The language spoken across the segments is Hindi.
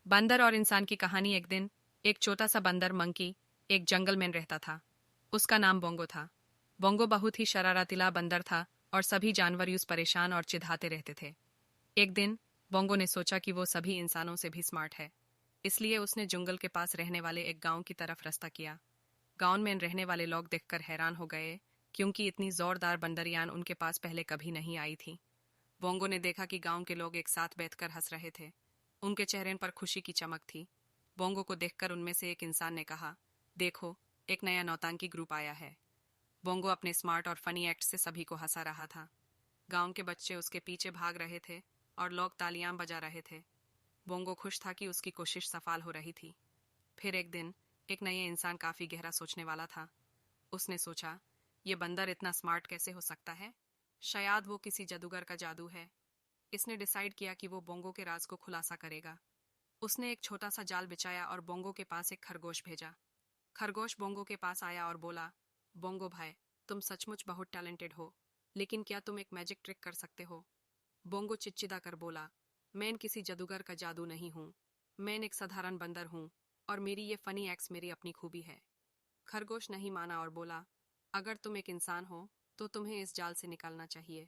बंदर और इंसान की कहानी। एक दिन एक छोटा सा बंदर मंकी एक जंगल में रहता था। उसका नाम बोंगो था। बोंगो बहुत ही शरारतीला बंदर था और सभी जानवर उस परेशान और चिढ़ाते रहते थे। एक दिन बोंगो ने सोचा कि वो सभी इंसानों से भी स्मार्ट है, इसलिए उसने जंगल के पास रहने वाले एक गांव की तरफ रास्ता किया। गांव में रहने वाले लोग देखकर हैरान हो गए, क्योंकि इतनी जोरदार बंदरयान उनके पास पहले कभी नहीं आई थी। बोंगो ने देखा कि गांव के लोग एक साथ बैठकर हंस रहे थे। उनके चेहरे पर खुशी की चमक थी। बोंगो को देखकर उनमें से एक इंसान ने कहा, देखो, एक नया नौतांकी ग्रुप आया है। बोंगो अपने स्मार्ट और फनी एक्ट से सभी को हंसा रहा था। गांव के बच्चे उसके पीछे भाग रहे थे और लोग तालियां बजा रहे थे। बोंगो खुश था कि उसकी कोशिश सफल हो रही थी। फिर एक दिन एक नए इंसान काफी गहरा सोचने वाला था। उसने सोचा, ये बंदर इतना स्मार्ट कैसे हो सकता है? शायद वो किसी जादूगर का जादू है। इसने डिसाइड किया कि वो बोंगो के राज को खुलासा करेगा। उसने एक छोटा सा जाल बिछाया और बोंगो के पास एक खरगोश भेजा। खरगोश बोंगो के पास आया और बोला, बोंगो भाई, तुम सचमुच बहुत टैलेंटेड हो, लेकिन क्या तुम एक मैजिक ट्रिक कर सकते हो? बोंगो चिड़चिड़ा कर बोला, मैं किसी जादूगर का जादू नहीं हूँ। मैं एक साधारण बंदर हूँ और मेरी ये फनी एक्स मेरी अपनी खूबी है। खरगोश नहीं माना और बोला, अगर तुम एक इंसान हो तो तुम्हें इस जाल से निकलना चाहिए।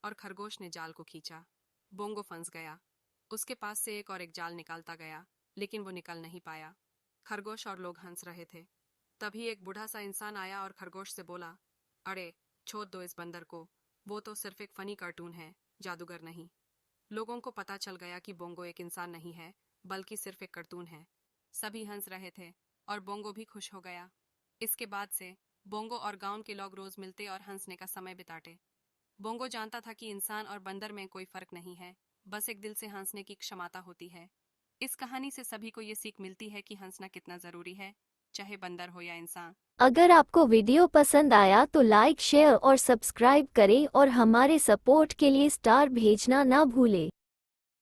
और खरगोश ने जाल को खींचा। बोंगो फंस गया। उसके पास से एक और एक जाल निकालता गया, लेकिन वो निकल नहीं पाया। खरगोश और लोग हंस रहे थे। तभी एक बूढ़ा सा इंसान आया और खरगोश से बोला, अरे, छोड़ दो इस बंदर को, वो तो सिर्फ एक फनी कार्टून है, जादूगर नहीं। लोगों को पता चल गया कि बोंगो एक इंसान नहीं है, बल्कि सिर्फ एक कार्टून है। सभी हंस रहे थे और बोंगो भी खुश हो गया। इसके बाद से बोंगो और गांव के लोग रोज मिलते और हंसने का समय बिताते। बोंगो जानता था कि इंसान और बंदर में कोई फर्क नहीं है, बस एक दिल से हंसने की क्षमता होती है। इस कहानी से सभी को ये सीख मिलती है कि हंसना कितना जरूरी है, चाहे बंदर हो या इंसान। अगर आपको वीडियो पसंद आया तो लाइक शेयर और सब्सक्राइब करें और हमारे सपोर्ट के लिए स्टार भेजना ना भूलें।